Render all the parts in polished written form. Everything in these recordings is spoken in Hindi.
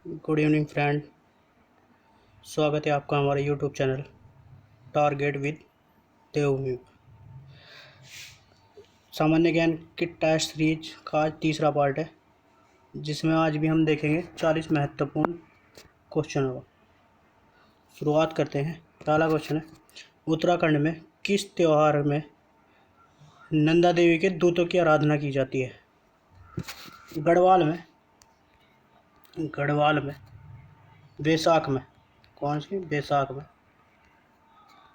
Good evening friend. स्वागत है आपका हमारे यूट्यूब चैनल टारगेट विद देवभूमि। सामान्य ज्ञान की टेस्ट सीरीज का आज तीसरा पार्ट है, जिसमें आज भी हम देखेंगे 40 महत्वपूर्ण क्वेश्चनों का। शुरुआत करते हैं। पहला क्वेश्चन है, उत्तराखंड में किस त्योहार में नंदा देवी के दूतों की आराधना की जाती है? गढ़वाल में, बैसाख में। कौन सी? बैसाख में।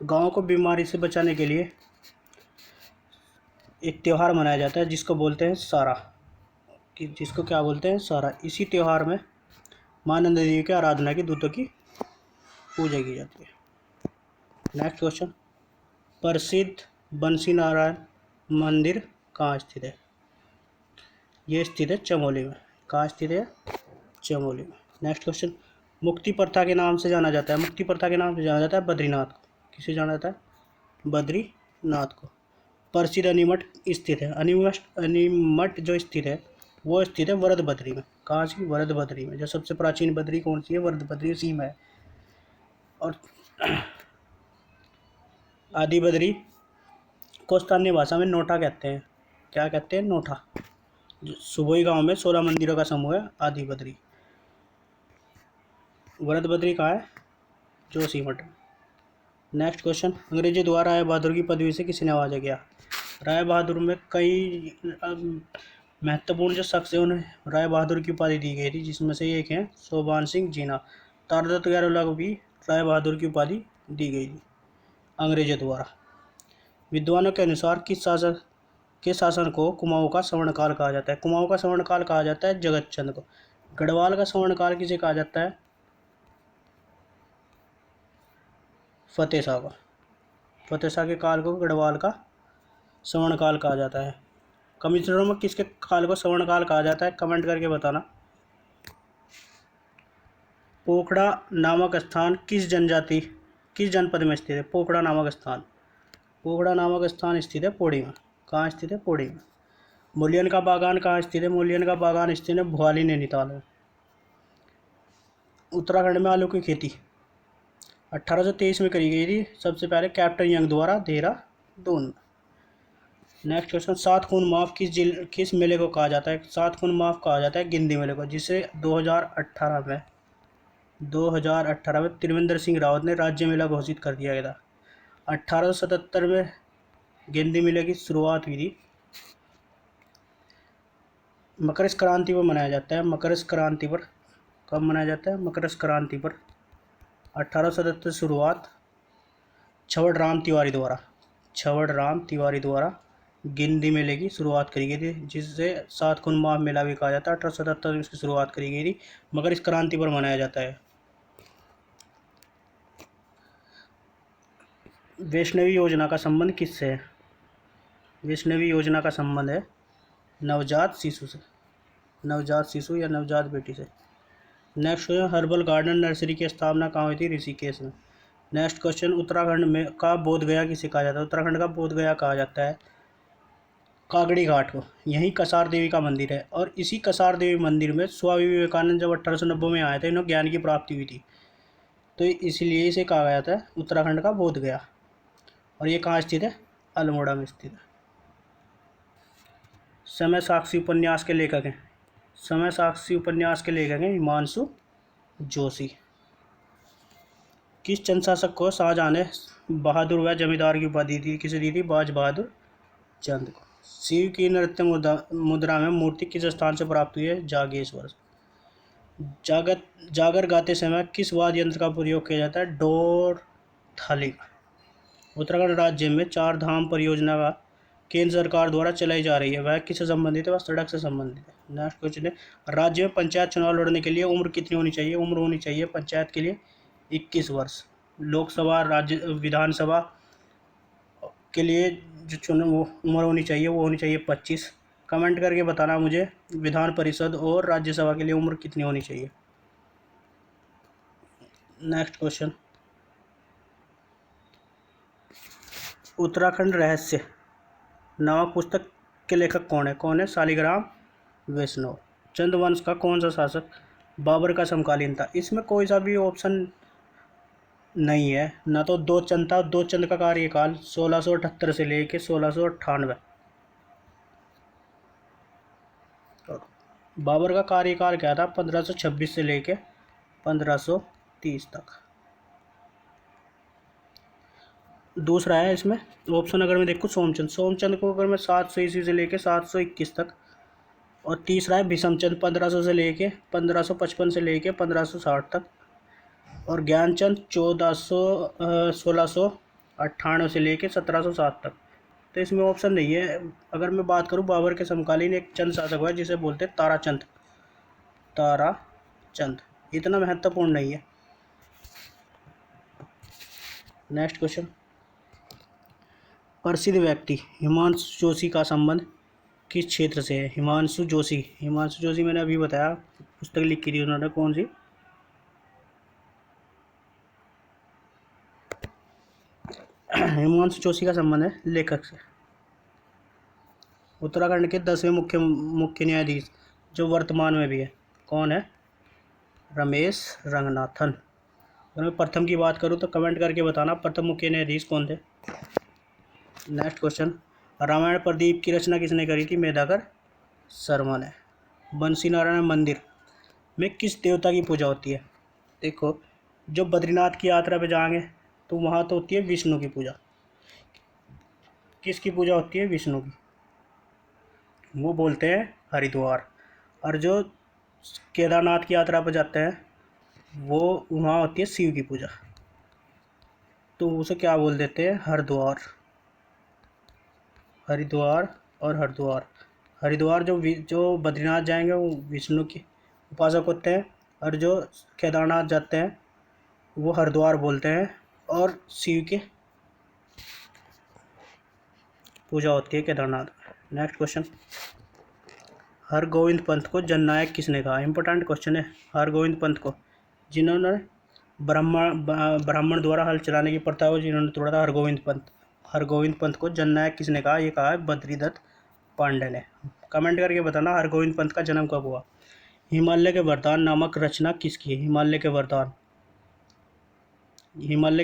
गाँव को बीमारी से बचाने के लिए एक त्यौहार मनाया जाता है जिसको बोलते हैं सारा। जिसको क्या बोलते हैं? सारा। इसी त्यौहार में माँ नंदा देवी की आराधना की दूतों की पूजा की जाती है। नेक्स्ट क्वेश्चन, प्रसिद्ध बंसी नारायण मंदिर कहाँ स्थित है? ये स्थित है चमोली में। कहाँ स्थित है? चमोली में। नेक्स्ट क्वेश्चन, मुक्ति प्रथा के नाम से जाना जाता है। मुक्ति प्रथा के नाम से जाना जाता है बद्रीनाथ को। किसे जाना जाता है? बद्रीनाथ को। प्रसिद्ध अनीमठ स्थित है। अनीमठ जो स्थित है वो स्थित है वरद बद्री में। कहाँ सी? वरद बद्री में। जो सबसे प्राचीन बद्री कौन सी है? वरद बद्री उसी में है। और आदि बद्री को स्थानीय भाषा में नोटा कहते हैं। क्या कहते हैं? नोटा। सुबोई गांव में 16 मंदिरों का समूह है आदि बद्री। वरद बद्री कहाँ है? जोशीमठ। नेक्स्ट क्वेश्चन, अंग्रेजी द्वारा राय बहादुर की पदवी से किसे नवाजा गया? राय बहादुर में कई महत्वपूर्ण जो शख्स है उन्हें राय बहादुर की उपाधि दी गई थी, जिसमें से एक हैं सोभान सिंह जीना। तारदत्त गैरोला को भी राय बहादुर की उपाधि दी गई थी अंग्रेजों द्वारा। विद्वानों के अनुसार किस शासक के शासन को कुमाऊं का स्वर्णकाल कहा जाता है? कुमाऊं का स्वर्णकाल कहा जाता है जगत चंद को। गढ़वाल का स्वर्णकाल किसे कहा जाता है? फतेह शाह का। फतेह शाह के काल को गढ़वाल का स्वर्णकाल कहा जाता है। कमिश्नरों में किसके काल को स्वर्णकाल कहा जाता है? कमेंट करके बताना। पोखड़ा नामक स्थान किस जनपद में स्थित है? पोखड़ा नामक स्थान स्थित है पौड़ी में। कहाँ स्थित है? पौड़ी में। मूल्यन का बागान कहाँ स्थित है? मूल्यन का बागान स्थित है भुआली नैनीताल में। उत्तराखंड में आलू की खेती 1823 में करी गई थी, सबसे पहले कैप्टन यंग द्वारा, देहरादून। नेक्स्ट क्वेश्चन, सात खून माफ किस मेले को कहा जाता है? सात खून माफ कहा जाता है गिंदी मेले को, जिसे 2018 में त्रिवेंद्र सिंह रावत ने राज्य मेला घोषित कर दिया गया था। 1877 में गिंदी मेले की शुरुआत हुई थी। मकर संक्रांति पर मनाया जाता है। मकर संक्रांति पर कब मनाया जाता है? मकर संक्रांति पर। 1877 शुरुआत छवड़ राम तिवारी द्वारा गिंदी मेले की शुरुआत करी गई थी, जिससे सात खून माफ मेला भी कहा जाता है। 1877 में इसकी शुरुआत करी गई थी। मकर संक्रांति पर मनाया जाता है। वैष्णवी योजना का संबंध किससे है? वैष्णवी योजना का संबंध है नवजात शिशु से। नवजात शिशु या नवजात बेटी से। Next question, herbal garden nursery की स्थापना कहाँ हुई थी? ऋषिकेश में। नेक्स्ट क्वेश्चन, उत्तराखंड में का बोध गया किसे कहा जाता है? उत्तराखंड का बोध गया कहा जाता है कागड़ी घाट को। यहीं कसार देवी का मंदिर है, और इसी कसार देवी मंदिर में स्वामी विवेकानंद जब 1890 में आए थे, इन्हें ज्ञान की प्राप्ति हुई थी, तो इसलिए इसे कहा गया था उत्तराखंड का बोध गया। और ये कहाँ स्थित है? अल्मोड़ा में स्थित है। समय साक्षी उपन्यास के लेखक हैं। समय साक्षी उपन्यास के लेखक हैं हिमांशु जोशी। किस चंद शासक को शाहजहां ने बहादुर व जमींदार की उपाधि दी? किसे दी थी? बाज बहादुर चंद को। शिव की नृत्य मुद्रा में मूर्ति किस स्थान से प्राप्त हुई है? जागेश्वर। जागर गाते समय किस वाद्य यंत्र का प्रयोग किया जाता है? डोर थाली। उत्तराखंड राज्य में चार धाम परियोजना का केंद्र सरकार द्वारा चलाई जा रही है, वह किससे संबंधित है? वह सड़क से संबंधित है। नेक्स्ट क्वेश्चन है, राज्य में पंचायत चुनाव लड़ने के लिए उम्र कितनी होनी चाहिए? उम्र होनी चाहिए पंचायत के लिए 21 वर्ष। लोकसभा, राज्य विधानसभा के लिए जो चुनाव उम्र होनी चाहिए वो होनी चाहिए 25। कमेंट करके बताना मुझे विधान परिषद और राज्यसभा के लिए उम्र कितनी होनी चाहिए। नेक्स्ट क्वेश्चन, उत्तराखंड रहस्य नामक पुस्तक के लेखक कौन है? शालिग्राम वैष्णव। चंद वंश का कौन सा शासक बाबर का समकालीन था, इसमें कोई सा भी ऑप्शन नहीं है। ना तो दो चंद था, दो चंद का कार्यकाल 1678 से लेके 1698। और बाबर का कार्यकाल क्या था, 1526 से लेके 1530 तक। दूसरा है इसमें ऑप्शन, अगर मैं देखूँ सोमचंद, सोमचंद को अगर मैं 700 ईस्वी से लेके 721 तक। और तीसरा है भीषमचंद, 1500 से लेके 1555 से लेके 1560 तक। और ज्ञानचंद 1698 से लेके 1707 तक। तो इसमें ऑप्शन नहीं है। अगर मैं बात करूं बाबर के समकालीन एक चंद शासक हुआ जिसे बोलते हैं ताराचंद। ताराचंद इतना महत्वपूर्ण नहीं है। नेक्स्ट क्वेश्चन, प्रसिद्ध व्यक्ति हिमांशु जोशी का संबंध किस क्षेत्र से है? हिमांशु जोशी मैंने अभी बताया, पुस्तक लिखी थी उन्होंने, कौन सी? हिमांशु जोशी का संबंध है लेखक से। उत्तराखंड के 10वें मुख्य न्यायाधीश जो वर्तमान में भी है, कौन है? रमेश रंगनाथन। अगर मैं प्रथम की बात करूं तो कमेंट करके बताना प्रथम मुख्य न्यायाधीश कौन थे। नेक्स्ट क्वेश्चन, रामायण प्रदीप की रचना किसने करी थी? मेधाकर शर्मा ने। बंसी नारायण मंदिर में किस देवता की पूजा होती है? देखो, जो बद्रीनाथ की यात्रा पे जाएंगे तो वहाँ तो होती है विष्णु की पूजा। किसकी पूजा होती है? विष्णु की। वो बोलते हैं हरिद्वार। और जो केदारनाथ की यात्रा पर जाते हैं वो वहाँ होती है शिव की पूजा, तो उसे क्या बोल देते हैं? हरिद्वार। हरिद्वार और हरिद्वार। हरिद्वार जो बद्रीनाथ जाएंगे वो विष्णु के उपासक होते हैं, और जो केदारनाथ जाते हैं वो हरिद्वार बोलते हैं और शिव के पूजा होती है केदारनाथ। नेक्स्ट क्वेश्चन, हरगोविंद पंत को जननायक किसने कहा? इंपॉर्टेंट क्वेश्चन है। हरगोविंद पंत को, जिन्होंने ब्राह्मण द्वारा हल चलाने की प्रथा को जिन्होंने तोड़ा था, हरगोविंद पंत को जननायक किसने कहा? ये कहा है बद्रीदत्त पांडे ने। कमेंट करके बताना हरगोविंद पंत का जन्म कब हुआ। हिमालय के वरदान नामक रचना किसकी है? हिमालय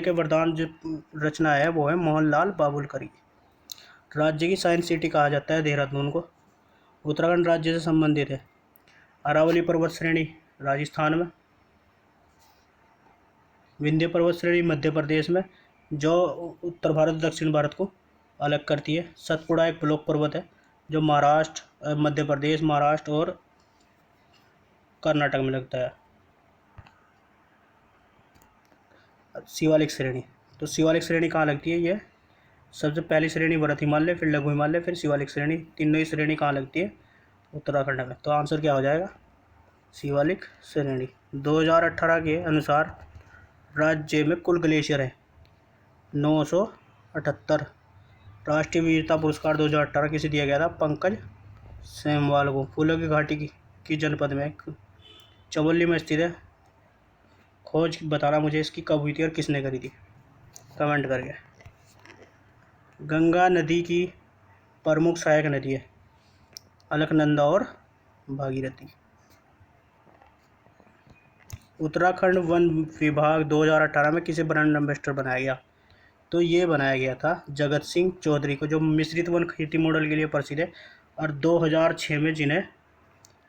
के वरदान जो रचना है वो है मोहनलाल बाबुलकर की। राज्य की साइंस सिटी कहा जाता है देहरादून को। उत्तराखंड राज्य से संबंधित है। अरावली पर्वत श्रेणी राजस्थान में, विंध्य पर्वत श्रेणी मध्य प्रदेश में, जो उत्तर भारत दक्षिण भारत को अलग करती है। सतपुड़ा एक ब्लॉक पर्वत है जो महाराष्ट्र, मध्य प्रदेश, महाराष्ट्र और कर्नाटक में लगता है। शिवालिक श्रेणी, तो शिवालिक श्रेणी कहाँ लगती है? ये सबसे पहली श्रेणी भरत हिमालय, फिर लघु हिमालय, फिर शिवालिक श्रेणी। तीनों ही श्रेणी कहाँ लगती है? उत्तराखंड में। तो आंसर क्या हो जाएगा? शिवालिक श्रेणी। 2018 के अनुसार राज्य में कुल ग्लेशियर है 978। राष्ट्रीय वीरता पुरस्कार 2018 किसे दिया गया था? पंकज सेमवाल को। फूलों की घाटी की जनपद में चमोली में स्थित है। खोज बताना मुझे इसकी कब हुई थी और किसने करी थी, कमेंट करके। गंगा नदी की प्रमुख सहायक नदी है अलकनंदा और भागीरथी। उत्तराखंड वन विभाग 2018 में किसे ब्रांड एम्बेसडर बनाया गया? तो ये बनाया गया था जगत सिंह चौधरी को, जो मिश्रित वन खेती मॉडल के लिए प्रसिद्ध है। और 2006 में जिन्हें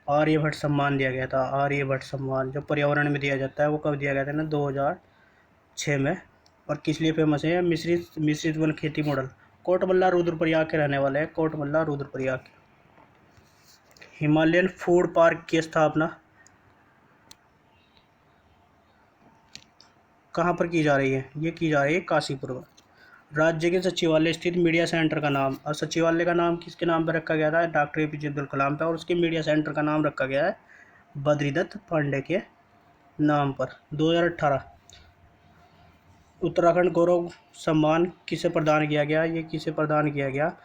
आर्यभट्ट सम्मान दिया गया था। आर्यभट्ट सम्मान जो पर्यावरण में दिया जाता है वो कब दिया गया था ना? 2006 में। और किस लिए फेमस है? मिश्रित वन खेती मॉडल। कोटमल्ला रुद्रप्रयाग के रहने वाले हैं, कोटमल्ला रुद्रप्रयाग के। हिमालयन फूड पार्क की स्थापना कहाँ पर की जा रही है? ये की जा रही है काशीपुर में। राज्य के सचिवालय स्थित मीडिया सेंटर का नाम, और सचिवालय का नाम किसके नाम पर रखा गया था? डॉक्टर APJ अब्दुल कलाम पे। और उसके मीडिया सेंटर का नाम रखा गया है बद्रीदत्त पांडे के नाम पर। 2018 उत्तराखंड गौरव सम्मान किसे प्रदान किया गया? ये किसे प्रदान किया गया?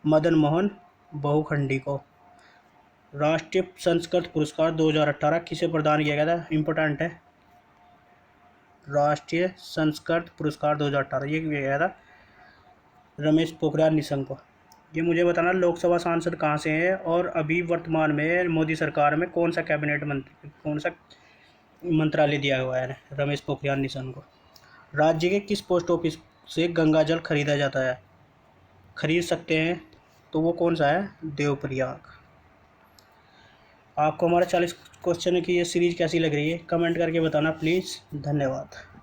मदन मोहन बहुखंडी को। राष्ट्रीय संस्कृत पुरस्कार 2018 किसे प्रदान किया गया था? इम्पोर्टेंट है, राष्ट्रीय संस्कृत पुरस्कार 2018 ये किया गया था रमेश पोखरियाल निशंक को। ये मुझे बताना लोकसभा सांसद कहाँ से हैं और अभी वर्तमान में मोदी सरकार में कौन सा कैबिनेट मंत्री, कौन सा मंत्रालय दिया हुआ है रमेश पोखरियाल निशंक को। राज्य के किस पोस्ट ऑफिस से गंगा जल खरीदा जाता है, खरीद सकते हैं, तो वो कौन सा है, देवप्रयाग। आपको हमारे 40 क्वेश्चन की ये सीरीज कैसी लग रही है कमेंट करके बताना प्लीज़। धन्यवाद।